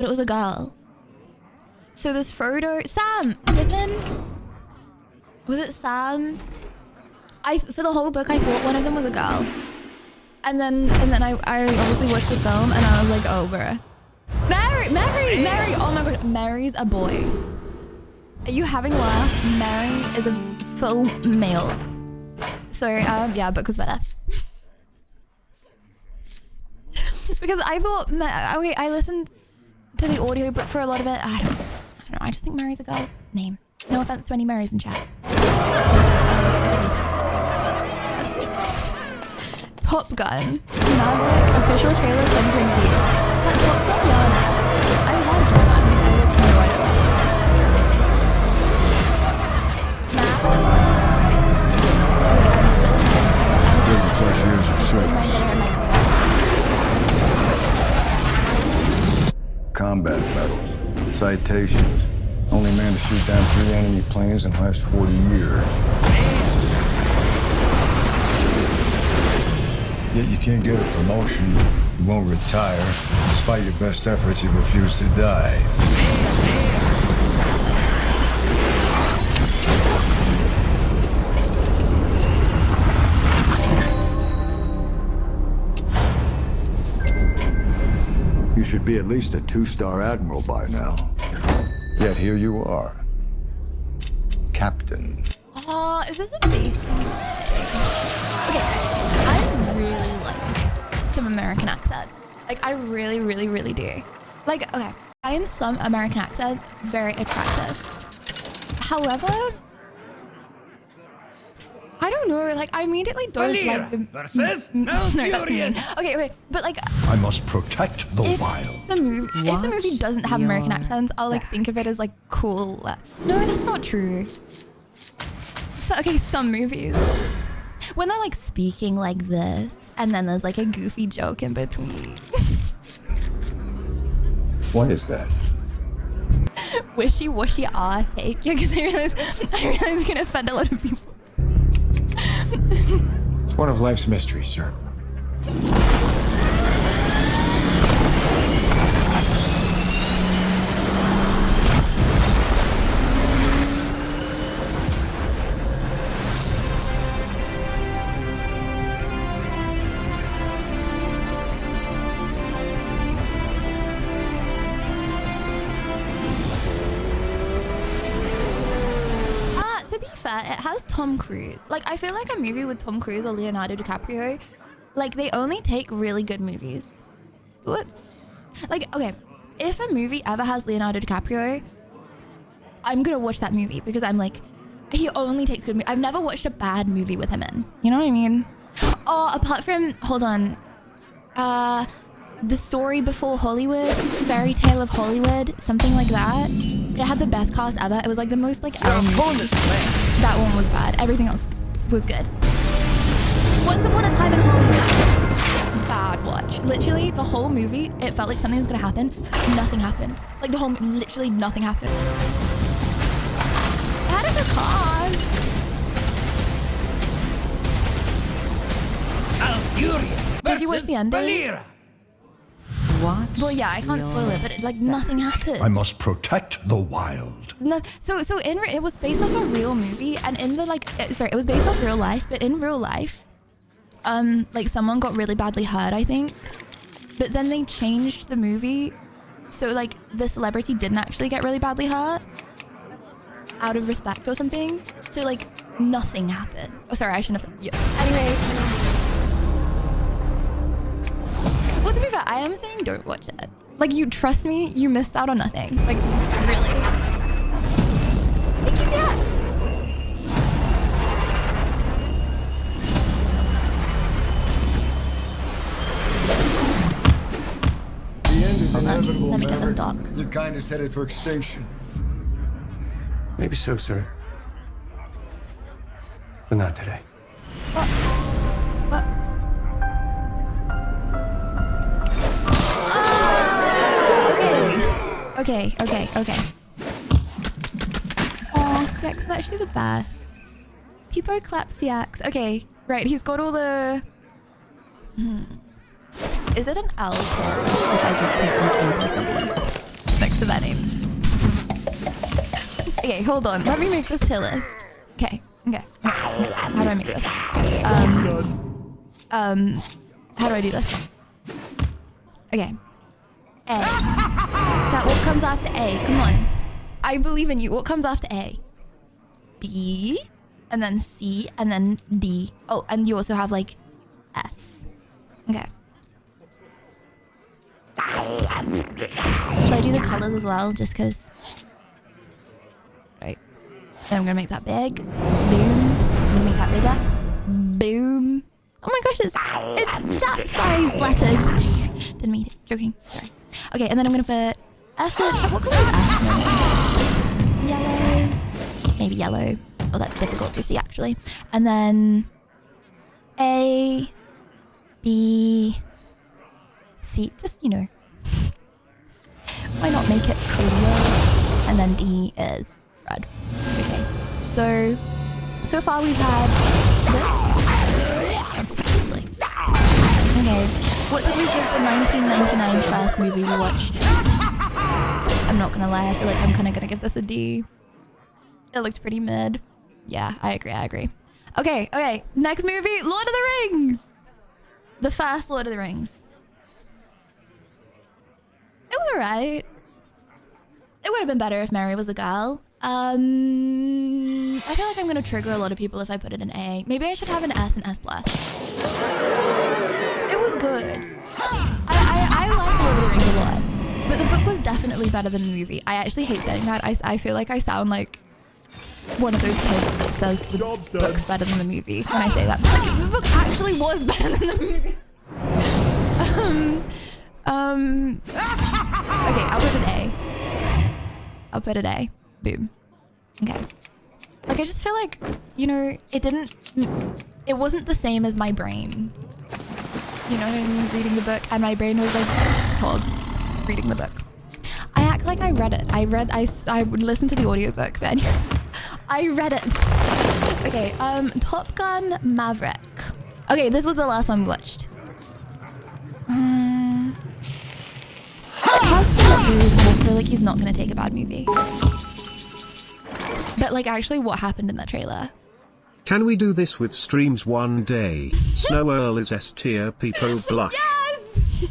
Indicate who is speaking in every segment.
Speaker 1: but it was a girl. So this photo, Sam, Pippin, was it Sam? For the whole book, I thought one of them was a girl. And then I obviously watched the film and I was like, oh, bruh. Mary, oh my god, Mary's a boy. Are you having a laugh? Mary is a full male. So, yeah, book was better. Because I thought, okay, I listened to the audiobook for a lot of it. I don't know, I just think Mary's a girl's name. No offense to any Marys in chat. Top Gun, Maverick, official trailer 2022. Top Gun, yeah. I love Top Gun. I look no, I don't.
Speaker 2: Plus years of service. Combat medals, citations. Only man to shoot down 3 enemy planes in the last 40 years. Yet you can't get a promotion, you won't retire. Despite your best efforts, you refuse to die. You should be at least a 2-star admiral by now. Yet here you are. Captain.
Speaker 1: Oh, is this a base? Okay, I really like some American accents. Like, I really, really, really do. Like, okay, I find some American accents very attractive. However, I don't know, like, I immediately don't like the...
Speaker 3: versus
Speaker 1: no, that's mean. Okay, but like...
Speaker 2: I must protect the wild.
Speaker 1: If the movie doesn't have American accents, I'll like think of it as like cool. No, that's not true. So, okay, some movies. When they're like speaking like this, and then there's like a goofy joke in between.
Speaker 2: What is that?
Speaker 1: Wishy-washy take. Yeah, because I realize it's gonna offend a lot of people.
Speaker 4: It's one of life's mysteries, sir.
Speaker 1: To be fair, it has Tom Cruise. Like, I feel like a movie with Tom Cruise or Leonardo DiCaprio, like, they only take really good movies. What's like, okay, if a movie ever has Leonardo DiCaprio, I'm gonna watch that movie because I'm like, he only takes good movies. I've never watched a bad movie with him in. You know what I mean? Oh, apart from, hold on, The Story Before Hollywood, Fairy Tale of Hollywood, something like that. It had the best cast ever. It was like the most like that one was bad. Everything else was good. Once Upon a Time in Hollywood, bad watch. Literally the whole movie, it felt like something was gonna happen. Nothing happened. Like the whole, literally nothing happened. It had a good cast. Did you watch the ending?
Speaker 3: Valera.
Speaker 5: What?
Speaker 1: Well, yeah, I can't spoil it, but it, like nothing happened.
Speaker 2: I must protect the wild.
Speaker 1: No, so it was based off a real movie, and in the it was based off real life, but in real life, like someone got really badly hurt, I think, but then they changed the movie, so like the celebrity didn't actually get really badly hurt, out of respect or something. So like nothing happened. Oh, sorry, I shouldn't have. Yeah. Anyway. Well, to be fair, I am saying don't watch it. Like, you trust me, you missed out on nothing. Like, really. Thank you, yes.
Speaker 2: The end is inevitable,
Speaker 1: Let me get this
Speaker 2: Maverick.
Speaker 1: doc.
Speaker 2: Your kind is headed for extinction.
Speaker 4: Maybe so, sir. But not today.
Speaker 1: What? Okay. Oh, Siax is actually the best. People clap Siax. Okay, right, he's got all the... Is it an L if I just put like ABC? most of their names. Okay, hold on. Let me make this tier list. Okay. How do I make this? How do I do this? Okay. A. Chat, what comes after A? Come on. I believe in you. What comes after A? B, and then C, and then D. Oh, and you also have like S. Okay. Should I do the colors as well? Just because. Right. Then I'm gonna make that big. Boom. I'm gonna make that bigger. Boom. Oh my gosh, it's chat size letters. Didn't mean it. Joking. Sorry. Okay, and then I'm gonna put S. What color is S? Yellow. Maybe yellow. Oh, that's difficult to see actually. And then A, B, C. Just, you know. Why not make it prettier? And then D is red. Okay. So far we've had this. Okay. What did we give the 1999 first movie we watched? I'm not gonna lie, I feel like I'm kinda gonna give this a D. It looked pretty mid. Yeah, I agree. Okay. Next movie, Lord of the Rings. The first Lord of the Rings. It was alright. It would have been better if Mary was a girl. I feel like I'm gonna trigger a lot of people if I put it in A. Maybe I should have an S and S+. It was good. I like Lord of the Rings a lot. But the book was definitely better than the movie. I actually hate saying that. I feel like I sound like one of those kids that says the book's better than the movie when I say that. But like, the book actually was better than the movie. Okay, I'll put it A. Boom. Okay. Like, I just feel like, you know, it wasn't the same as my brain. You know what I mean? Reading the book, and my brain was like, told, reading the book. I act like I read it. I would listen to the audiobook then. I read it. Okay, Top Gun Maverick. Okay, this was the last one we watched. How's Tom Cruise? I feel like he's not gonna take a bad movie. But like, actually, what happened in that trailer?
Speaker 3: Can we do this with streams one day? Snow Earl is S tier, people blush.
Speaker 1: Yes!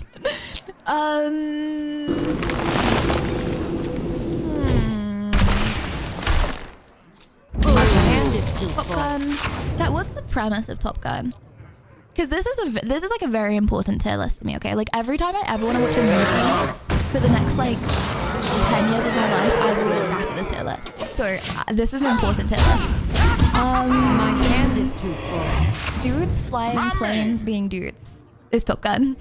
Speaker 1: Top Gun. That was the premise of Top Gun. Because this is like a very important tier list to me, okay? Like, every time I ever want to watch a movie for the next like 10 years of my life, I will look back at this tier list. So this is an important tier list.
Speaker 5: My hand is too full.
Speaker 1: Dudes flying planes being dudes is Top Gun.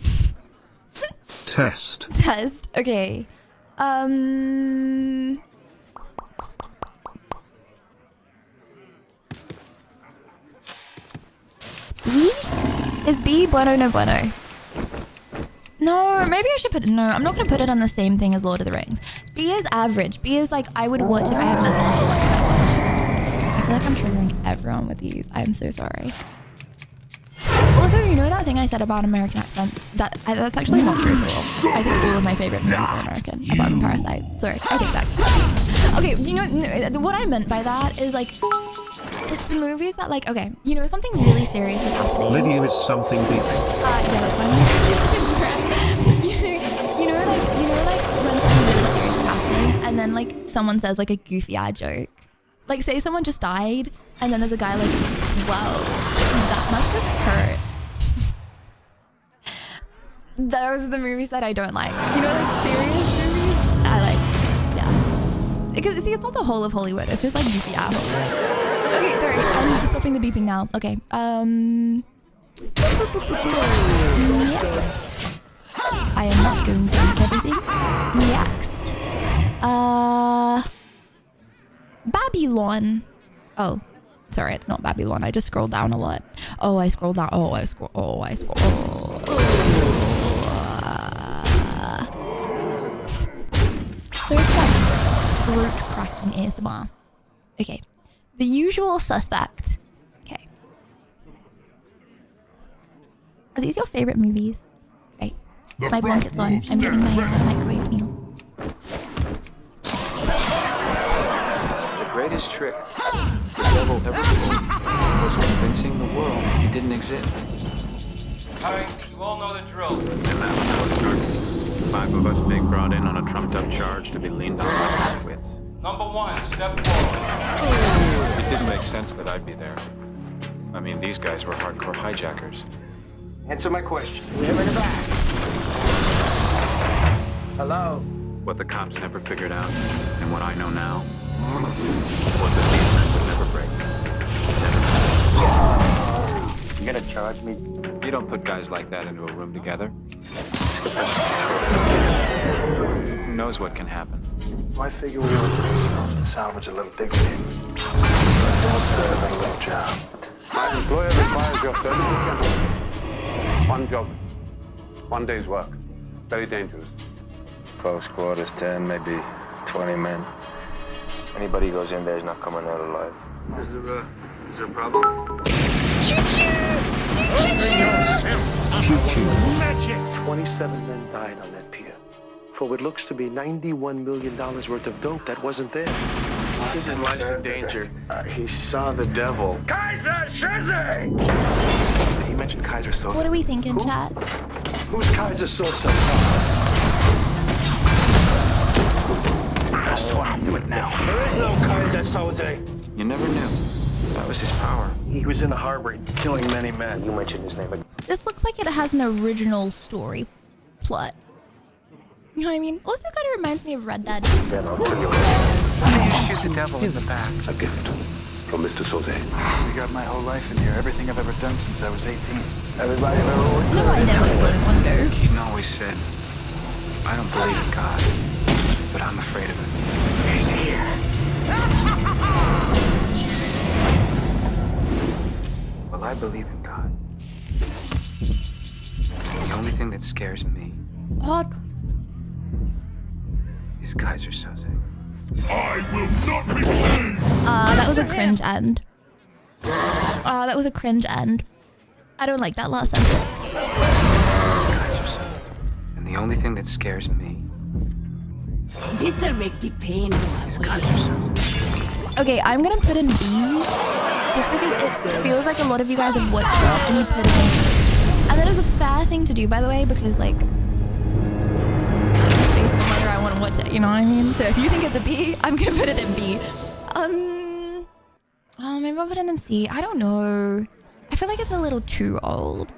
Speaker 3: Test.
Speaker 1: Okay. B? Is B bueno no bueno? No, maybe I should put it. No, I'm not going to put it on the same thing as Lord of the Rings. B is average. B is like, I would watch if I have nothing else to watch. I feel like I'm triggering everyone with these. I'm so sorry. Also, you know that thing I said about American accents? That's actually not true at all. I think all of my favorite movies are American, apart from Parasite. Sorry, I take that. Okay, you know, what I meant by that is like, it's the movies that like, okay, you know, something really serious is happening.
Speaker 3: Lydia is something beeping.
Speaker 1: Yeah, that's fine. you know, like when something really serious is happening, and then like someone says like a goofy joke. Like, say someone just died, and then there's a guy like, wow, that must have hurt. Those are the movies that I don't like. You know, like serious movies, I like, yeah. Because see, it's not the whole of Hollywood. It's just like goofy Hollywood. Okay, sorry. I'm stopping the beeping now. Okay. Next. I am not going to beep everything. Next. Babylon. Oh, sorry, it's not Babylon. I just scrolled down a lot. Oh, I scrolled down. Oh, I scroll. Oh, I scroll. Oh. So it's like throat cracking ASMR. Okay. The Usual Suspect. Okay. Are these your favorite movies? Right. My blanket's on. I'm getting my microwave meal.
Speaker 6: trick the devil ever pulled was convincing the world he didn't exist.
Speaker 7: Alright, you all know the drill.
Speaker 6: And that was how it started. 5 of us being brought in on a trumped-up charge to be leaned on by our wits.
Speaker 7: Number 1, step forward.
Speaker 6: It didn't make sense that I'd be there. I mean, these guys were hardcore hijackers.
Speaker 7: Answer my question. We're in the back. Hello?
Speaker 6: What the cops never figured out, and what I know now, was that these men would never break. Never.
Speaker 7: You gonna charge me?
Speaker 6: You don't put guys like that into a room together. Who knows what can happen?
Speaker 8: I figure we owe to salvage a little dignity. A little job.
Speaker 9: My employer requires your services. One job, 1 day's work. Very dangerous.
Speaker 2: Close quarters, 10, maybe 20 men. Anybody goes in there is not coming out alive.
Speaker 6: Is there a problem?
Speaker 1: Choo-choo! Choo-choo-choo!
Speaker 8: 27 men died on that pier for what looks to be $91 million worth of dope that wasn't there.
Speaker 9: His life's in danger.
Speaker 8: He saw the devil.
Speaker 9: Kaiser Soze!
Speaker 8: He mentioned Kaiser Soze.
Speaker 1: What are we thinking, chat?
Speaker 8: Who's Kaiser Soze? That's what I do it now. There is no Kaiser Soze.
Speaker 6: You never knew. That was his power.
Speaker 8: He was in the harbor killing many men. You mentioned his name again.
Speaker 1: This looks like it has an original story plot. You know what I mean? Also kind of reminds me of Red Dead.
Speaker 8: Then I'll kill you.
Speaker 9: Shoot the devil in the back.
Speaker 8: A gift from Mr. Soze.
Speaker 2: We got my whole life in here. Everything I've ever done since I was 18.
Speaker 8: Everybody ever worked?
Speaker 1: No, I never would wonder.
Speaker 6: Keaton always said, I don't believe in God, but I'm afraid of him.
Speaker 8: He's here.
Speaker 6: Well, I believe in God. The only thing that scares me
Speaker 1: Oh,
Speaker 6: is Kaiser Soze.
Speaker 1: that was a cringe end. That was a cringe end. I don't like that last sentence.
Speaker 6: Kaiser Soze. And the only thing that scares me
Speaker 5: This'll make the pain go
Speaker 6: is
Speaker 5: away.
Speaker 6: Kaiser Soze.
Speaker 1: Okay, I'm gonna put in B, just because it feels like a lot of you guys have watched it and you put it in. And that is a fair thing to do, by the way, because like, based on whether I want to watch it, you know what I mean? So if you think it's a B, I'm gonna put it in B. Maybe I'll put it in C. I don't know. I feel like it's a little too old.